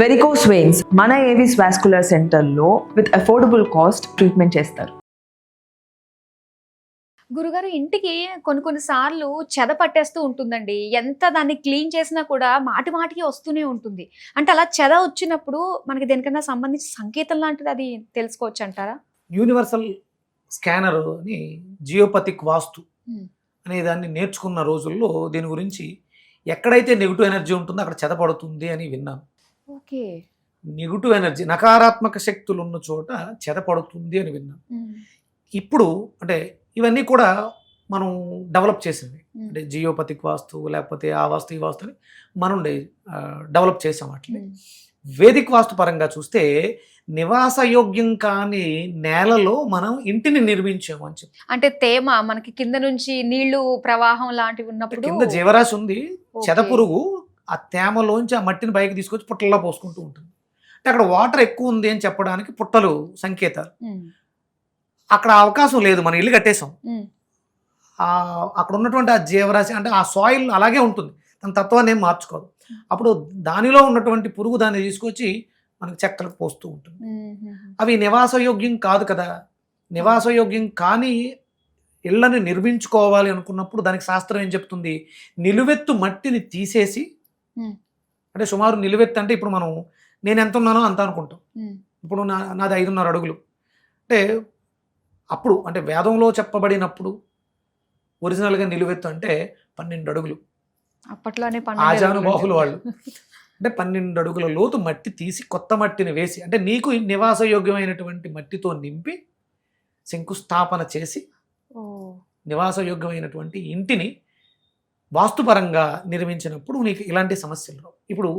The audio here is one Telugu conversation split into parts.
వెరికోస్ వెయిన్స్ మన ఏవిస్ వాస్కులర్ సెంటర్లో విత్ అఫోర్డబుల్ కాస్ట్ ట్రీట్మెంట్ చేస్తారు. గురుగారు, ఇంటికి కొన్ని సార్లు చెద పట్టేస్తూ ఉంటుందండి. ఎంత దాన్ని క్లీన్ చేసినా కూడా మాటి మాటికి వస్తూనే ఉంటుంది. అంటే అలా చెద వచ్చినప్పుడు మనకి దేనికన్నా సంబంధించి సంకేతం లాంటిది అది తెలుసుకోవచ్చు అంటారా? యూనివర్సల్ స్కానర్ అని జియోపతిక్ వాస్తు అనే దాన్ని నేర్చుకున్న రోజుల్లో దీని గురించి ఎక్కడైతే నెగిటివ్ ఎనర్జీ ఉంటుందో అక్కడ చెద పడుతుంది అని విన్నాను. ఓకే. నెగిటివ్ ఎనర్జీ, నకారాత్మక శక్తులు ఉన్న చోట చెద పడుతుంది అని విన్నాను. ఇప్పుడు అంటే ఇవన్నీ కూడా మనం డెవలప్ చేసింది. అంటే జియోపతిక్ వాస్తు లేకపోతే ఆ వాస్తు ఈ వాస్తు అని మనం డెవలప్ చేసాం. అట్లే వేదిక్ వాస్తు పరంగా చూస్తే నివాసయోగ్యం కాని నేలలో మనం ఇంటిని నిర్మించాము అని చెప్పి. అంటే తేమ మనకి కింద నుంచి నీళ్లు ప్రవాహం లాంటివి ఉన్నప్పుడు కింద జీవరాశి ఉంది, చెద పురుగు ఆ తేమలోంచి ఆ మట్టిని పైకి తీసుకొచ్చి పుట్టల్లో పోసుకుంటూ ఉంటుంది. అంటే అక్కడ వాటర్ ఎక్కువ ఉంది అని చెప్పడానికి పుట్టలు సంకేతాలు. అక్కడ అవకాశం లేదు, మనం ఇల్లు కట్టేసాం. అక్కడ ఉన్నటువంటి ఆ జీవరాశి అంటే ఆ సాయిల్ అలాగే ఉంటుంది, తన తత్వాన్ని ఏం మార్చుకోదు. అప్పుడు దానిలో ఉన్నటువంటి పురుగు దాన్ని తీసుకొచ్చి మనకి చెక్కలకు పోస్తూ ఉంటుంది. అవి నివాసయోగ్యం కాదు కదా. నివాసయోగ్యం కానీ ఇళ్లను నిర్మించుకోవాలి అనుకున్నప్పుడు దానికి శాస్త్రం ఏం చెప్తుంది? నిలువెత్తు మట్టిని తీసేసి, అంటే సుమారు నిలువెత్తు అంటే ఇప్పుడు మనం నేను ఎంత ఉన్నానో అంత అనుకుంటాం. ఇప్పుడు నాది 5.5 అడుగులు. అంటే అప్పుడు అంటే వేదంలో చెప్పబడినప్పుడు ఒరిజినల్గా నిలువెత్తు అంటే 12 అడుగులు. అప్పట్లోనే ఆజానుబాహులు వాళ్ళు. అంటే 12 అడుగుల లోతు మట్టి తీసి కొత్త మట్టిని వేసి, అంటే నీకు నివాసయోగ్యమైనటువంటి మట్టితో నింపి శంకుస్థాపన చేసి నివాసయోగ్యమైనటువంటి ఇంటిని వాస్తుపరంగా నిర్మించినప్పుడు నీకు ఇలాంటి సమస్యలు రావు. ఇప్పుడు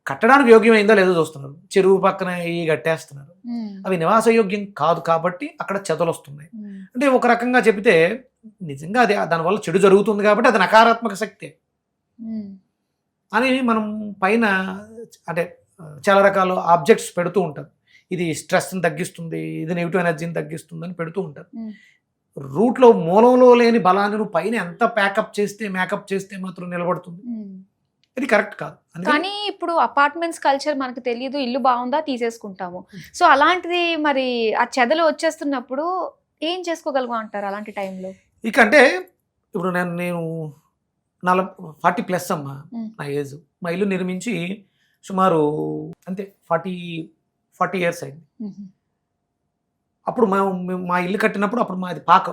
కట్టడానికి యోగ్యమైందో లేదో చూస్తున్నారు, చెరువు పక్కన ఇవి కట్టేస్తున్నారు. అవి నివాసయోగ్యం కాదు కాబట్టి అక్కడ చెదలు వస్తున్నాయి. అంటే ఒక రకంగా చెబితే నిజంగా అది దానివల్ల చెడు జరుగుతుంది కాబట్టి అది నకారాత్మక శక్తే అని మనం పైన అంటే చాలా రకాల ఆబ్జెక్ట్స్ పెడుతూ ఉంటారు. ఇది స్ట్రెస్ని తగ్గిస్తుంది, ఇది నెగిటివ్ ఎనర్జీని తగ్గిస్తుంది అని పెడుతూ ఉంటారు. రూట్లో మూలంలో లేని బలాన్ని నువ్వు పైన ఎంత మేకప్ చేస్తే మాత్రం నిలబడుతుంది. ఇది కరెక్ట్ కాదు. కానీ ఇప్పుడు అపార్ట్మెంట్స్ కల్చర్ మనకు తెలియదు, ఇల్లు బాగుందా తీసేసుకుంటాము. సో అలాంటిది మరి ఆ చెదలు వచ్చేస్తున్నప్పుడు ఏం చేసుకోగలగా అంటారు అలాంటి టైంలో? ఇక అంటే ఇప్పుడు నేను 40+ అమ్మా నా ఏజ్. మా ఇల్లు నిర్మించి సుమారు అంతే 40 ఇయర్స్ అయింది. అప్పుడు మా ఇల్లు కట్టినప్పుడు అప్పుడు మాది పాక,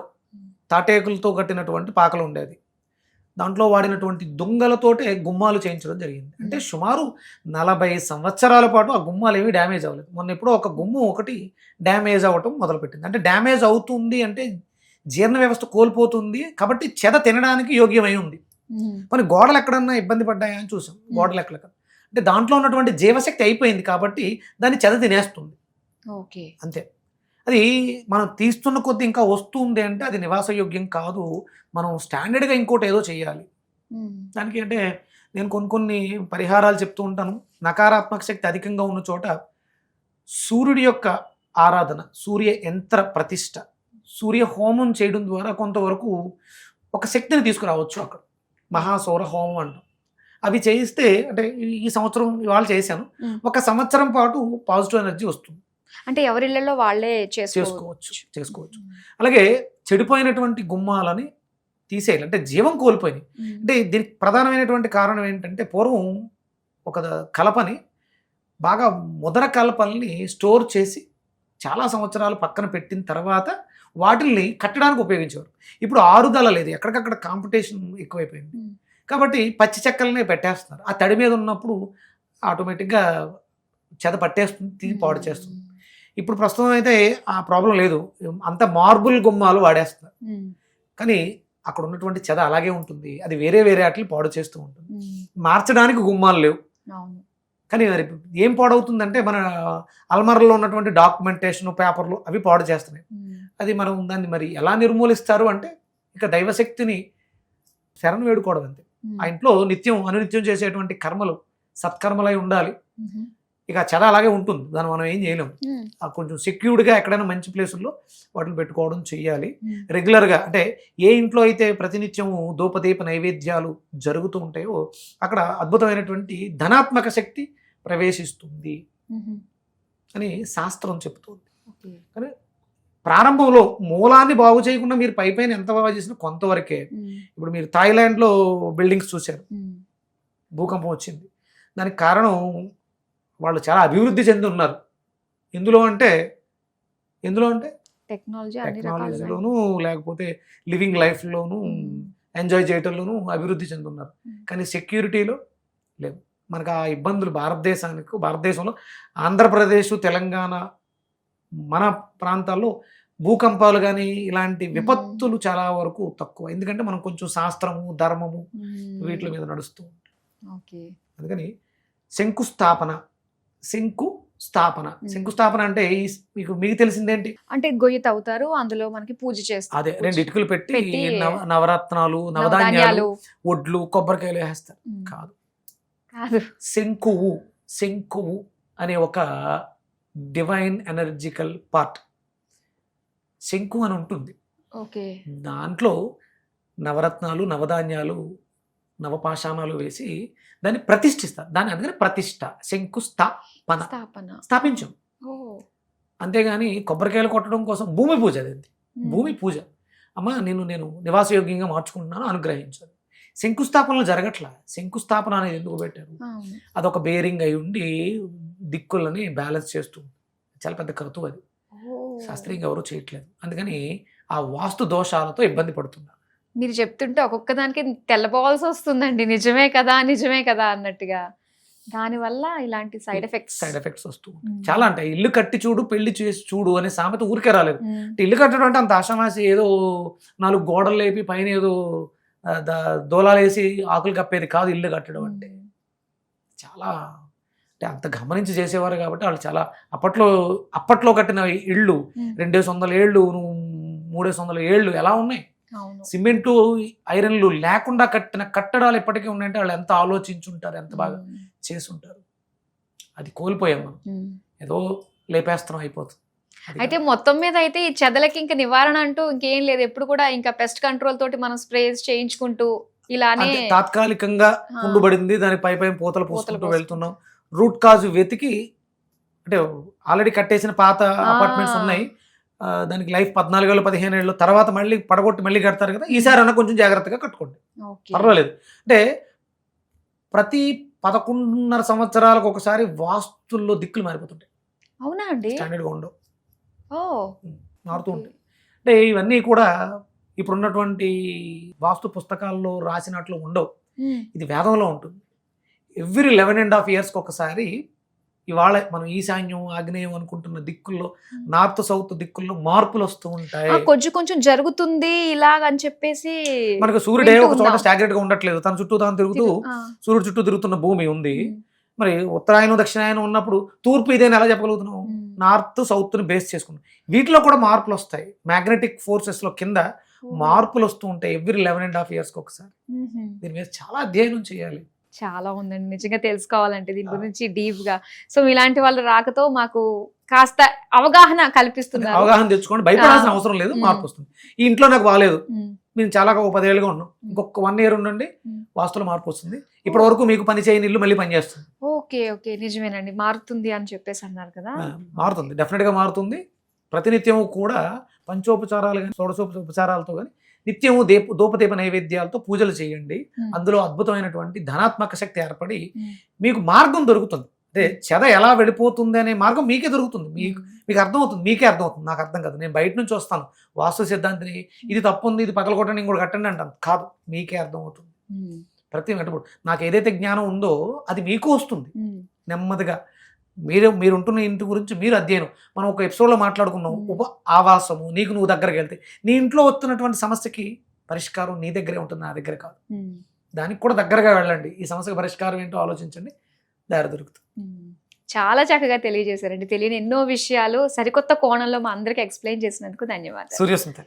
తాటేకులతో కట్టినటువంటి పాకలు ఉండేది. దాంట్లో వాడినటువంటి దుంగలతోటే గుమ్మాలు చేయించడం జరిగింది. అంటే సుమారు 40 సంవత్సరాల పాటు ఆ గుమ్మాలు ఏమీ డ్యామేజ్ అవ్వలేదు. మొన్న ఎప్పుడో ఒక గుమ్ము ఒకటి డ్యామేజ్ అవ్వటం మొదలుపెట్టింది. అంటే డ్యామేజ్ అవుతుంది అంటే జీర్ణ వ్యవస్థ కోల్పోతుంది కాబట్టి చెద తినడానికి యోగ్యమై ఉంది. మరి గోడలు ఎక్కడన్నా ఇబ్బంది పడ్డాయా అని చూసాం, గోడలు ఎక్కడ. అంటే దాంట్లో ఉన్నటువంటి జీవశక్తి అయిపోయింది కాబట్టి దాన్ని చెద తినేస్తుంది. ఓకే, అంతే. అది మనం తీస్తున్న కొద్దీ ఇంకా వస్తుంది అంటే అది నివాసయోగ్యం కాదు. మనం స్టాండర్డ్గా ఇంకోటి ఏదో చేయాలి దానికి. అంటే నేను కొన్ని పరిహారాలు చెప్తూ ఉంటాను. నకారాత్మక శక్తి అధికంగా ఉన్న చోట సూర్యుడి యొక్క ఆరాధన, సూర్య యంత్ర ప్రతిష్ట, సూర్య హోమం చేయడం ద్వారా కొంతవరకు ఒక శక్తిని తీసుకురావచ్చు. అక్కడ మహాసౌర హోమం అంటాం. అవి చేయిస్తే అంటే ఈ సంవత్సరం ఇవాళ చేశాను, 1 సంవత్సరం పాటు పాజిటివ్ ఎనర్జీ వస్తుంది. అంటే ఎవరిళ్లలో వాళ్ళే చేసుకోవచ్చు. అలాగే చెడిపోయినటువంటి గుమ్మాలని తీసేయాలి, అంటే జీవం కోల్పోయినాయి. అంటే దీనికి ప్రధానమైనటువంటి కారణం ఏంటంటే పూర్వం ఒక కలపని బాగా ముదర కలపల్ని స్టోర్ చేసి చాలా సంవత్సరాలు పక్కన పెట్టిన తర్వాత వాటిల్ని కట్టడానికి ఉపయోగించేవారు. ఇప్పుడు ఆరుదల లేదు, ఎక్కడికక్కడ కాంపిటీషన్ ఎక్కువైపోయింది కాబట్టి పచ్చి చెక్కలనే పెట్టేస్తున్నారు. ఆ తడి మీద ఉన్నప్పుడు ఆటోమేటిక్గా చెద పట్టేస్తుంది, పాడు చేస్తుంది. ఇప్పుడు ప్రస్తుతం అయితే ఆ ప్రాబ్లం లేదు, అంత మార్బుల్ గుమ్మాలు వాడేస్తున్నారు. కానీ అక్కడ ఉన్నటువంటి చెద అలాగే ఉంటుంది, అది వేరే వాటిని పాడు చేస్తూ ఉంటుంది. మార్చడానికి గుమ్మాలు లేవు. కానీ మరి ఏం పాడవుతుందంటే మన అల్మరలో ఉన్నటువంటి డాక్యుమెంటేషన్, పేపర్లు అవి పాడు చేస్తున్నాయి. అది మనం దాన్ని మరి ఎలా నిర్మూలిస్తారు అంటే ఇక దైవశక్తిని శరణు వేడుకోవడం అంతే. ఆ ఇంట్లో అనునిత్యం చేసేటువంటి కర్మలు సత్కర్మలై ఉండాలి. ఇక చెద అలాగే ఉంటుంది, దాన్ని మనం ఏం చేయలేము. కొంచెం సెక్యూర్డ్గా ఎక్కడైనా మంచి ప్లేసుల్లో వాటిని పెట్టుకోవడం చెయ్యాలి రెగ్యులర్గా. అంటే ఏ ఇంట్లో అయితే ప్రతినిత్యము ధూపదీప నైవేద్యాలు జరుగుతూ ఉంటాయో అక్కడ అద్భుతమైనటువంటి ధనాత్మక శక్తి ప్రవేశిస్తుంది మ్మ్. అని శాస్త్రం చెప్తుంది. ఓకే. కానీ ప్రారంభంలో మూలాన్ని బాగు చేయకుండా మీరు పైపైన ఎంత బాగా చేసినా కొంతవరకే. మ్మ్. ఇప్పుడు మీరు థాయిలాండ్లో బిల్డింగ్స్ చూశారు, మ్మ్. భూకంపం వచ్చింది. దానికి కారణం వాళ్ళు చాలా అభివృద్ధి చెంది ఉన్నారు. ఎందులో అంటే టెక్నాలజీ అన్ని రకాలుగా. టెక్నాలజీలోను లేకపోతే లివింగ్ లైఫ్లోను ఎంజాయ్ చేయటంలోనూ అభివృద్ధి చెందున్నారు. కానీ సెక్యూరిటీలో లేవు. మనకు ఆ ఇబ్బందులు భారతదేశంలో ఆంధ్రప్రదేశ్, తెలంగాణ, మన ప్రాంతాల్లో భూకంపాలు కానీ ఇలాంటి విపత్తులు చాలా వరకు తక్కువ. ఎందుకంటే మనం కొంచెం శాస్త్రము, ధర్మము వీటి మీద నడుస్తూ ఉంటాం. ఓకే. అందుకని శంకుస్థాపన అంటే మీకు తెలిసిందేంటి? అంటే గొయ్యి తవ్వుతారు, అందులో మనకి పూజ చేస్తారు. అదే 2 ఇటుకలు పెట్టి పెట్టి నవరత్నాలు, నవధాన్యాలు, ఒడ్లు, కొబ్బరికాయలు వేస్తారు. కాదు, శంకువు అనే ఒక డివైన్ ఎనర్జికల్ పార్ట్ శంకు అని ఉంటుంది. ఓకే. దాంట్లో నవరత్నాలు, నవధాన్యాలు, నవపాషాణాలు వేసి దాన్ని ప్రతిష్ఠిస్తారు. దాన్ని అందుకని ప్రతిష్ఠ, స్థాపించాం. అంతేగాని కొబ్బరికాయలు కొట్టడం కోసం భూమి పూజ. అది భూమి పూజ. అమ్మ నేను నివాసయోగ్యంగా మార్చుకుంటున్నాను, అనుగ్రహించాను. శంకుస్థాపనలు జరగట్లా. శంకుస్థాపన అనేది ఎందుకు పెట్టారు? అదొక బేరింగ్ అయి ఉండి దిక్కులని బ్యాలెన్స్ చేస్తూ చాలా పెద్ద కరుతు. అది శాస్త్రీయంగా ఎవరు చేయట్లేదు. అందుకని ఆ వాస్తు దోషాలతో ఇబ్బంది పడుతున్నారు. మీరు చెప్తుంటే ఒక్కొక్క దానికి తెల్లబోవాల్సి వస్తుందండి. నిజమే కదా అన్నట్టుగా. దానివల్ల ఇలాంటి సైడ్ ఎఫెక్ట్స్ వస్తూ చాలా. అంటే ఇల్లు కట్టి చూడు, పెళ్లి చేసి చూడు అనే సామెత ఊరికే రాలేదు. అంటే ఇల్లు కట్టడం అంటే అంత ఆషామాసి ఏదో 4 గోడలు లేపి పైన ఏదో దోలాలు వేసి ఆకులు కప్పేది కాదు ఇల్లు కట్టడం అంటే. చాలా అంటే అంత గమనించి చేసేవారు కాబట్టి వాళ్ళు చాలా అప్పట్లో కట్టిన ఇళ్ళు 200 ఏళ్ళు, 300 ఏళ్ళు ఎలా ఉన్నాయి. సిమెంటు, ఐరన్లు లేకుండా కట్టిన కట్టడాలు ఎప్పటికీ ఉన్నాయంటే వాళ్ళు ఎంత ఆలోచించుంటారు, ఎంత బాగా చేసుంటారు. అది కోల్పోయాం మనం. ఏదో లేపేస్తున్నాం, అయిపోతుంది. అయితే మొత్తం మీద అయితే ఈ చెదలకి ఇంకా నివారణ అంటూ ఇంకేం లేదు. ఎప్పుడు కూడా ఇంకా పెస్ట్ కంట్రోల్ తోటి మనం స్ప్రేస్ చేయించుకుంటూ ఇలానే తాత్కాలికంగా ఉండబడింది. దాని పై పూతలు పూసుకుంటూ వెళ్తున్నాం. రూట్ కాజ్ వెతికి, అంటే ఆల్రెడీ కట్టేసిన పాత అపార్ట్మెంట్స్ ఉన్నాయి, దానికి లైఫ్ 14 ఏళ్ళు 15 ఏళ్ళు తర్వాత మళ్ళీ పడగొట్టి మళ్ళీ కడతారు కదా. ఈసారి అన్న కొంచెం జాగ్రత్తగా కట్టుకోండి, పర్వాలేదు. అంటే ప్రతి 11.5 సంవత్సరాలకు ఒకసారి వాస్తుల్లో దిక్కులు మారిపోతుంటాయి. అవునా అండి? స్టాండర్డ్గా ఉండవు, మారుతూ ఉంటాయి. అంటే ఇవన్నీ కూడా ఇప్పుడున్నటువంటి వాస్తు పుస్తకాల్లో రాసినట్లు ఉండవు. ఇది వేదంలో ఉంటుంది. ఎవ్రీ 11.5 years ఒకసారి ఇవాళ మనం ఈశాన్యం, ఆగ్నేయం అనుకుంటున్న దిక్కుల్లో, నార్త్ సౌత్ దిక్కుల్లో మార్పులు వస్తూ ఉంటాయి. కొంచెం జరుగుతుంది ఇలాగని చెప్పేసి. మనకు సూర్యుడే ఒక చోట స్టాగ్నెంట్ గా ఉండట్లేదు. తన చుట్టూ తాను తిరుగుతూ సూర్యుడు చుట్టూ తిరుగుతున్న భూమి ఉంది. మరి ఉత్తరాయణం, దక్షిణాయనం ఉన్నప్పుడు తూర్పు ఇదేని ఎలా చెప్పగలుగుతున్నాం? నార్త్ సౌత్ ని బేస్ చేసుకున్నాం. వీటిలో కూడా మార్పులు వస్తాయి. మ్యాగ్నెటిక్ ఫోర్సెస్ లో కింద మార్పులు వస్తూ ఉంటాయి ఎవ్రీ 11.5 years ఒకసారి. దీని మీద చాలా అధ్యయనం చేయాలి. చాలా ఉందండి నిజంగా తెలుసుకోవాలంటే దీని గురించి డీప్ గా. సో ఇలాంటి వాళ్ళ రాకతో మాకు కాస్త అవగాహన కల్పిస్తున్నారు. అవగాహన తెచ్చుకోండి, భయపడాల్సిన అవసరం లేదు. మార్పు వస్తుంది. ఈ ఇంట్లో నాకు బాగాలేదు, మేము చాలా 10 ఏళ్ళుగా ఉన్నాం, ఇంకొక 1 year ఉండండి, వాస్తులో మార్పు వస్తుంది. ఇప్పటి వరకు మీకు పని చేయని ఇల్లు మళ్ళీ పని చేస్తుంది. ఓకే. నిజమేనండి, మారుతుంది అని చెప్పేసి అన్నారు కదా. మారుతుంది, డెఫినెట్ గా మారుతుంది. ప్రతినిత్యము కూడా పంచోపచారాలు కానీ షోడశోపచారాలతో కానీ నిత్యము దూపదీప నైవేద్యాలతో పూజలు చేయండి. అందులో అద్భుతమైనటువంటి ధనాత్మక శక్తి ఏర్పడి మీకు మార్గం దొరుకుతుంది. అంటే చెద ఎలా వెళ్ళిపోతుంది అనే మార్గం మీకే దొరుకుతుంది. మీకు అర్థమవుతుంది, మీకే అర్థమవుతుంది. నాకు అర్థం కాదు, నేను బయట నుంచి వస్తాను వాస్తు సిద్ధాంతిని, ఇది తప్పు ఉంది, ఇది పగల కొట్టండి, ఇంకోటి కట్టండి అంటాను. కాదు, మీకే అర్థమవుతుంది. ప్రతి వెంటప్పుడు నాకు ఏదైతే జ్ఞానం ఉందో అది మీకు వస్తుంది నెమ్మదిగా. మీరు ఉంటున్న ఇంటి గురించి మీరు అధ్యయనం. మనం ఒక ఎపిసోడ్లో మాట్లాడుకున్నాం, ఉప ఆవాసము. నీకు నువ్వు దగ్గరికి వెళ్తే నీ ఇంట్లో వస్తున్నటువంటి సమస్యకి పరిష్కారం నీ దగ్గరే ఉంటుంది, నా దగ్గర కాదు. దానికి కూడా దగ్గరగా వెళ్ళండి. ఈ సమస్యకి పరిష్కారం ఏంటో ఆలోచించండి, దారి దొరుకుతుంది. చాలా చక్కగా తెలియజేశారండి. తెలియని ఎన్నో విషయాలు సరికొత్త కోణంలో మా అందరికి ఎక్స్ప్లెయిన్ చేసినందుకు ధన్యవాదాలు. సూర్యస్మిత.